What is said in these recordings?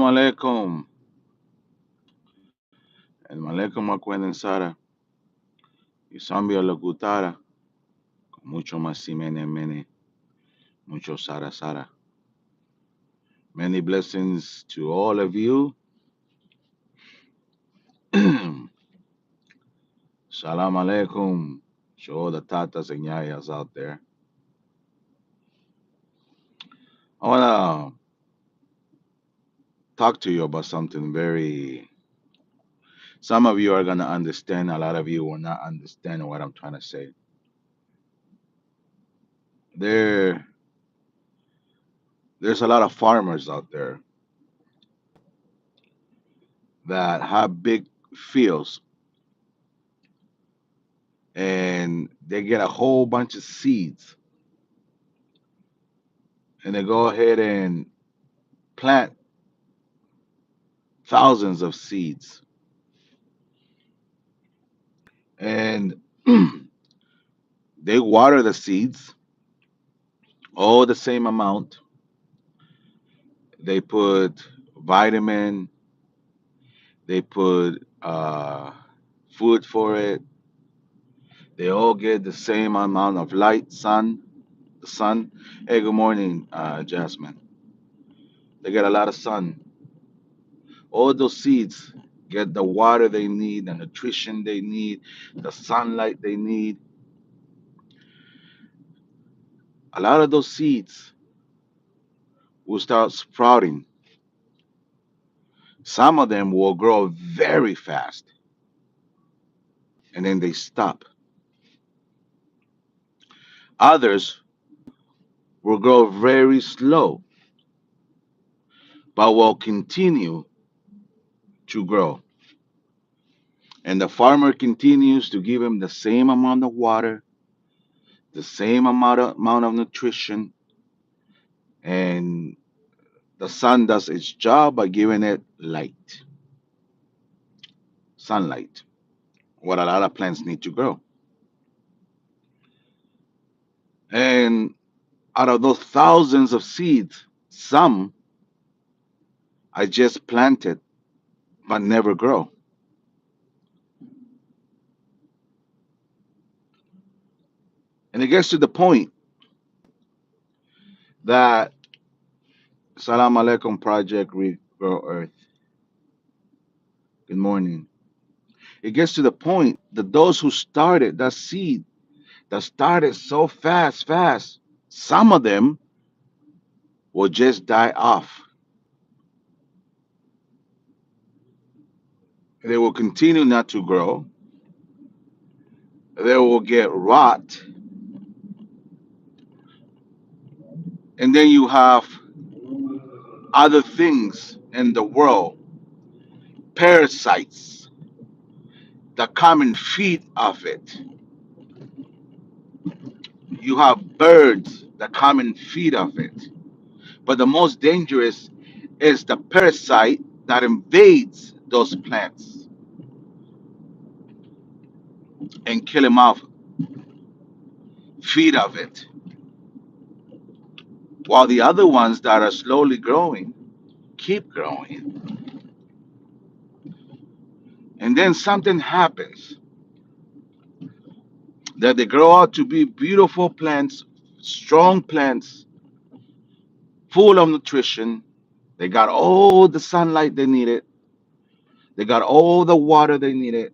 alaikum. El malaikum akwenden Sara. Isambia lagutara. Mucho más mene mene. Mucho Sara Sara. Many blessings to all of you. Salam alaikum to all the tatas and yayas out there. I want to talk to you about something very. Some of you are going to understand. A lot of you will not understand what I'm trying to say. There, there's a lot of farmers out there that have big fields and they get a whole bunch of seeds and they go ahead and plant thousands of seeds and they water the seeds all the same amount. They put vitamin, they put food for it. They all get the same amount of light, the sun. Hey, good morning, Jasmine. They get a lot of sun. All those seeds get the water they need, the nutrition they need, the sunlight they need. A lot of those seeds will start sprouting. Some of them will grow very fast and then they stop. Others will grow very slow but will continue to grow. And the farmer continues to give him the same amount of water, the same amount of nutrition, and the sun does its job by giving it light, sunlight, what a lot of plants need to grow. And out of those thousands of seeds, some I just planted but never grow. And it gets to the point that Salam Alaikum Project Regrow Earth. Good morning. It gets to the point that those who started that seed that started so fast, some of them will just die off. They will continue not to grow. They will get rot. And then you have other things in the world, parasites that come and feed off it. You have birds that come and feed off it. But the most dangerous is the parasite that invades those plants and kill them off, feed off it. While the other ones that are slowly growing keep growing. And then something happens that they grow out to be beautiful plants, strong plants, full of nutrition. They got all the sunlight they needed, they got all the water they needed.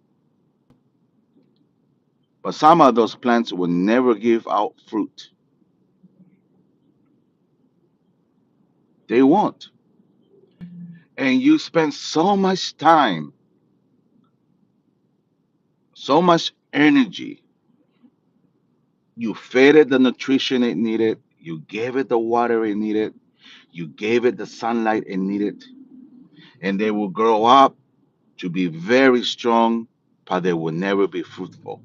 But some of those plants will never give out fruit. They won't. And you spend so much time, so much energy. You fed it the nutrition it needed, you gave it the water it needed, you gave it the sunlight it needed, and they will grow up to be very strong, but they will never be fruitful.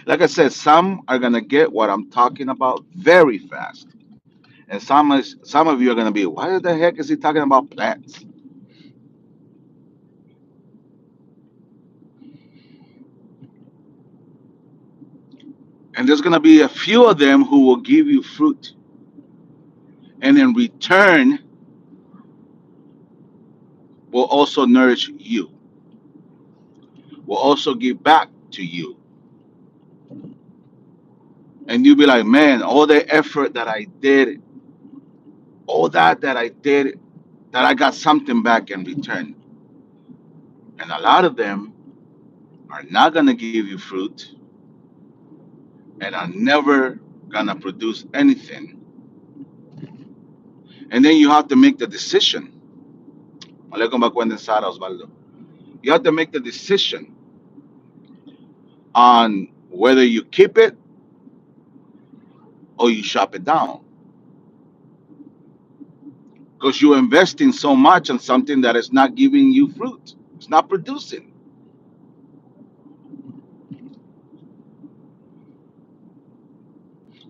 Like I said, some are gonna get what I'm talking about very fast, and some of you are gonna be, why the heck is he talking about plants? And there's gonna be a few of them who will give you fruit, and in return, will also nourish you, will also give back to you. And you'll be like, man, all the effort that I did, all that I did, that I got something back in return. And a lot of them are not going to give you fruit and are never going to produce anything. And then you have to make the decision. Alaikum Bakwenden Sara Osvaldo. You have to make the decision on whether you keep it or you shop it down. Because you're investing so much on something that is not giving you fruit. It's not producing.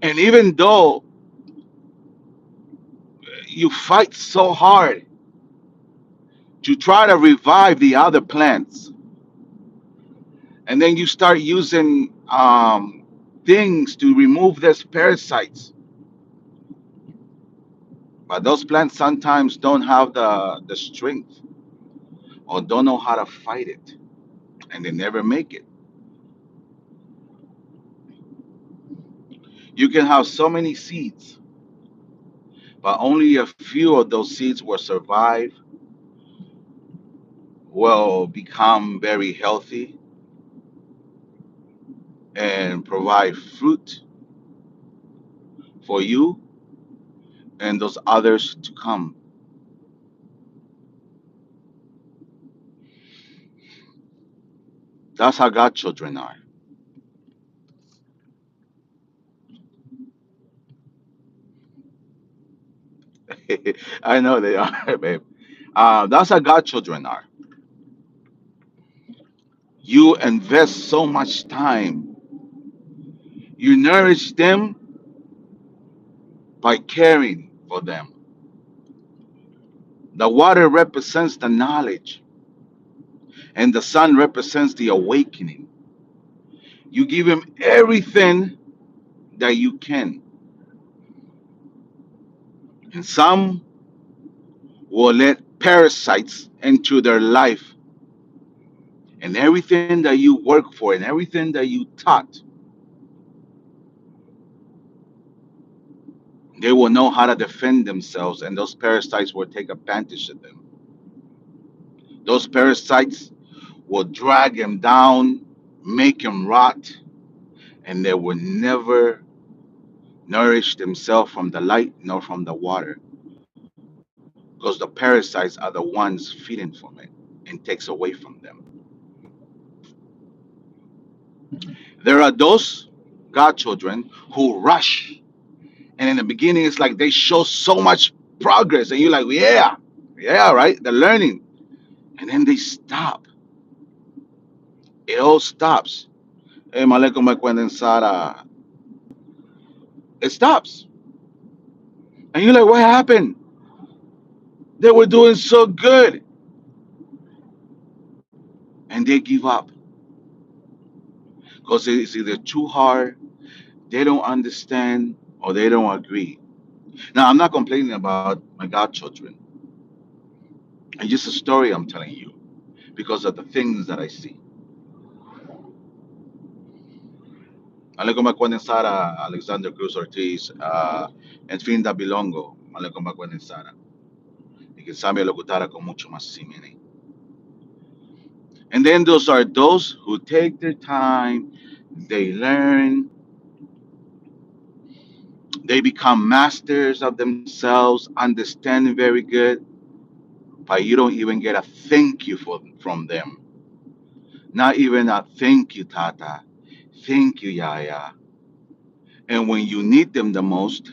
And even though you fight so hard to try to revive the other plants, and then you start using things to remove those parasites, but those plants sometimes don't have the strength or don't know how to fight it, and they never make it. You can have so many seeds, but only a few of those seeds will survive, will become very healthy, and provide fruit for you and those others to come. That's how God children are. I know they are, babe. That's how God children are. You invest so much time. You nourish them by caring for them. The water represents the knowledge, and the sun represents the awakening. You give them everything that you can. And some will let parasites into their life, and everything that you work for and everything that you taught, they will know how to defend themselves, and those parasites will take advantage of them. Those parasites will drag them down, make them rot, and they will never nourish themselves from the light nor from the water, because the parasites are the ones feeding from it and takes away from them. There are those godchildren who rush, and in the beginning it's like they show so much progress, and you're like, yeah, yeah, right, they're learning, and then they stop. It all stops. Hey, Maleko Mekwenden Sara, it stops, and you're like, what happened? They were doing so good, and they give up because it's either too hard, they don't understand, or they don't agree. Now, I'm not complaining about my godchildren. It's just a story I'm telling you because of the things that I see. Maleko Mekwenden Sara, Alexander Cruz Ortiz, and Finda Bilongo. Maleko Mekwenden Sara. Y que sabe locutara con mucho más simile. And then those are those who take their time, they learn, they become masters of themselves, understand very good, but you don't even get a thank you from them. Not even a thank you, Tata. Thank you, Yaya. And when you need them the most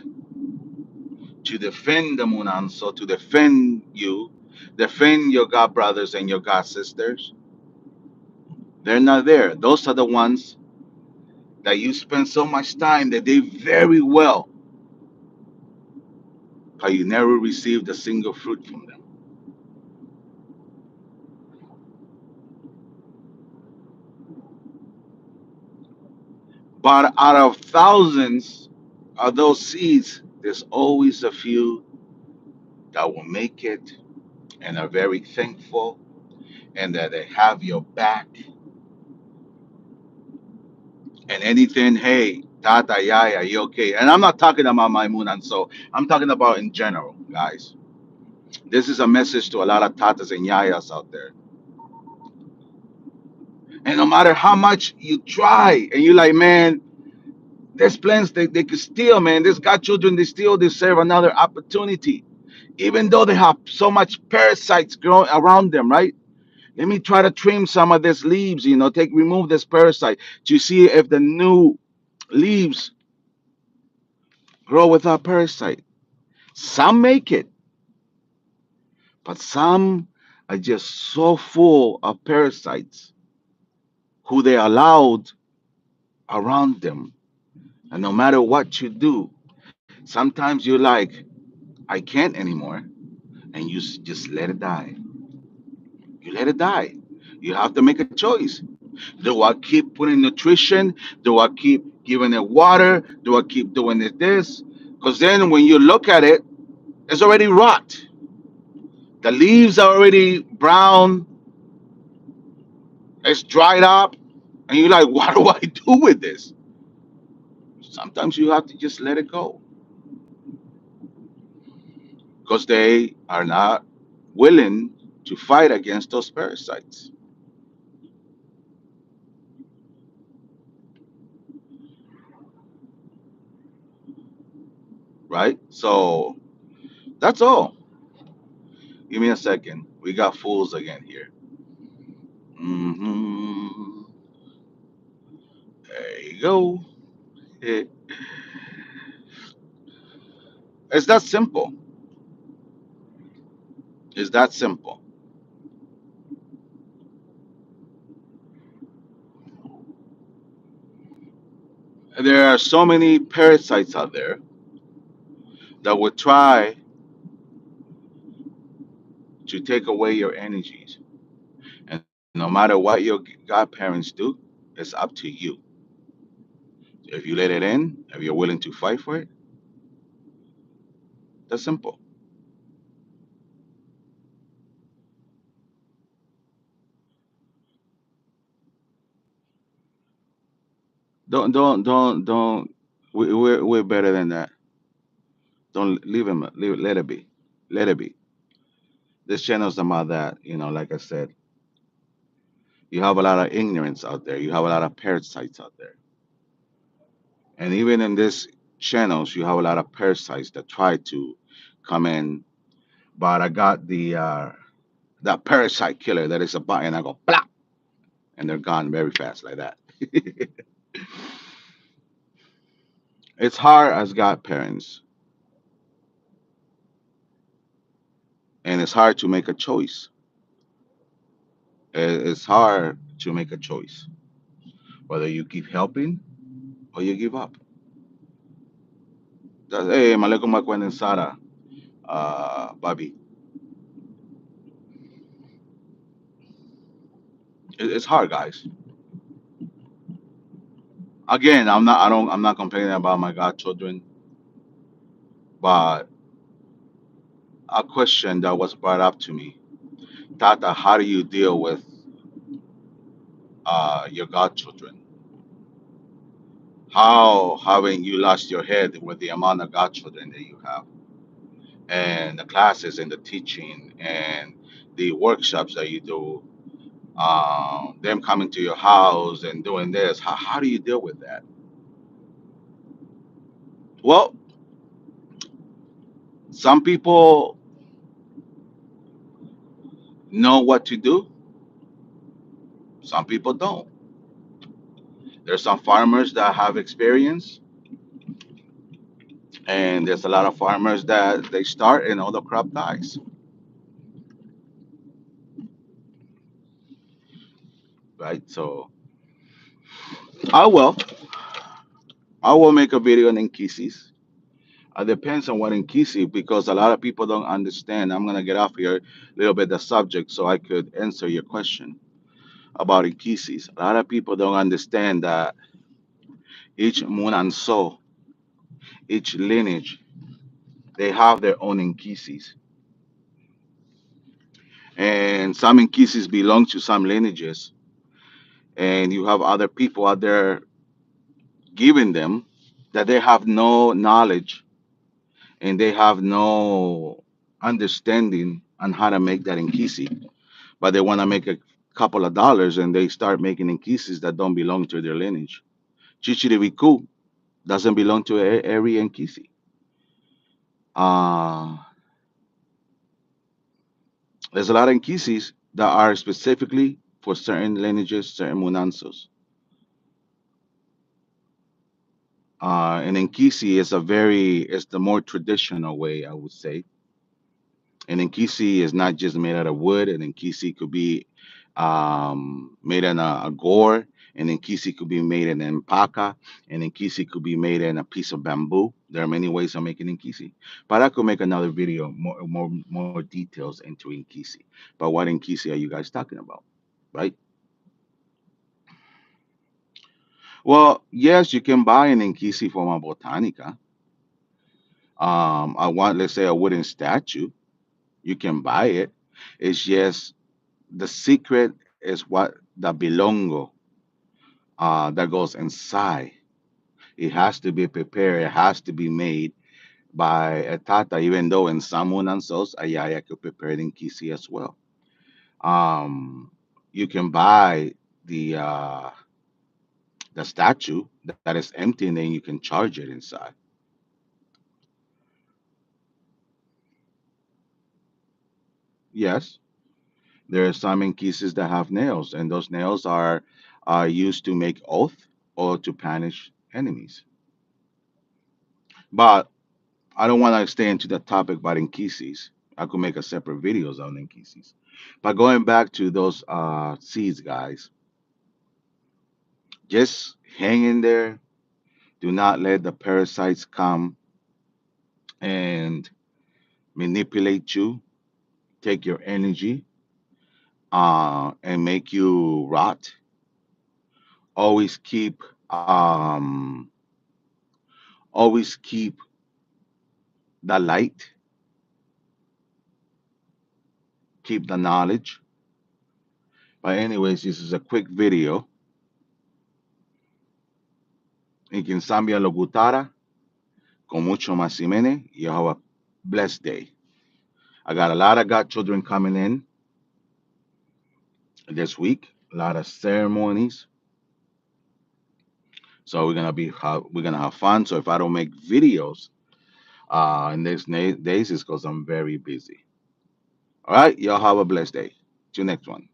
to defend the Munanso, to defend you, defend your God brothers and your God sisters, they're not there. Those are the ones that you spend so much time that they very well, but you never received a single fruit from them. But out of thousands of those seeds, there's always a few that will make it, and are very thankful and that they have your back and anything, hey, Tata, Yaya, you okay? And I'm not talking about my moon and so I'm talking about in general, guys. This is a message to a lot of Tatas and Yayas out there. And no matter how much you try, and you're like, man, there's plans they could steal, man. There's godchildren, they still deserve another opportunity. Even though they have so much parasites growing around them, right? Let me try to trim some of these leaves, remove this parasite to see if the new leaves grow without parasite. Some make it, but some are just so full of parasites who they allowed around them. And no matter what you do, sometimes you're like, I can't anymore. And just let it die. You let it die. You have to make a choice. Do I keep putting nutrition? Do I keep giving it water? Do I keep doing it this? Because then when you look at it, it's already rot. The leaves are already brown. It's dried up. And you're like, what do I do with this? Sometimes you have to just let it go because they are not willing to fight against those parasites, right? So that's all. Give me a second. We got fools again here. There you go. It- It's that simple. It's that simple. There are so many parasites out there that would try to take away your energies. And no matter what your godparents do, it's up to you. If you let it in, if you're willing to fight for it, that's simple. Don't. We're better than that. Don't leave him. Let it be. Let it be. This channel's about that. Like I said, you have a lot of ignorance out there. You have a lot of parasites out there. And even in this channels, you have a lot of parasites that try to come in. But I got that parasite killer that is a button. I go plop, and they're gone very fast like that. It's hard as godparents, and it's hard to make a choice. It's hard to make a choice whether you keep helping or you give up. Hey, Malekum Makwen and Sarah, Bobby. It's hard, guys. Again, I'm not complaining about my godchildren, but a question that was brought up to me, Tata, how do you deal with your godchildren? How haven't you lost your head with the amount of godchildren that you have, and the classes and the teaching and the workshops that you do, them coming to your house and doing this? How do you deal with that? Well, some people know what to do, some people don't. There's some farmers that have experience, and there's a lot of farmers that they start and all the crop dies, right? So I will, I will make a video on Inkisis. It depends on what Inkisi, because a lot of people don't understand. I'm gonna get off here a little bit the subject so I could answer your question about Inkisis. A lot of people don't understand that each Munanso, each lineage, they have their own Inkisis. And some Inquisis belong to some lineages, and you have other people out there giving them that they have no knowledge and they have no understanding on how to make that Inquisi, but they want to make a couple of dollars and they start making Inquisis that don't belong to their lineage. Chichirivicu doesn't belong to every Inquisi. Uh, there's a lot of Inquisis that are specifically for certain lineages, certain Munanzos. And Inkisi is the more traditional way, I would say. And Inkisi is not just made out of wood. And Inkisi could be made in a gore. And Inkisi could be made in an empaka. And Inkisi could be made in a piece of bamboo. There are many ways of making Inkisi. But I could make another video, more details into Inkisi. But what Inkisi are you guys talking about? Right? Well, yes, you can buy an Inkisi from a botanica. I want, let's say, a wooden statue. You can buy it. It's just the secret is what the bilongo that goes inside. It has to be prepared. It has to be made by a tata, even though in some unansos, a yaya could prepare it in kisi as well. You can buy the statue that is empty, and then you can charge it inside. Yes, there are some inquises that have nails, and those nails are used to make oath or to punish enemies. But I don't want to stay into the topic about inquises. I could make a separate videos on inquises. But going back to those seeds, guys, just hang in there. Do not let the parasites come and manipulate you, take your energy, and make you rot. Always always keep the light, keep the knowledge. But anyways, this is a quick video. En quien Zambia lo gutara, con mucho más Jimenez, you have a blessed day. I got a lot of godchildren coming in this week, a lot of ceremonies. So we're gonna have fun. So if I don't make videos in these days, it's because I'm very busy. All right, y'all have a blessed day. See you next one.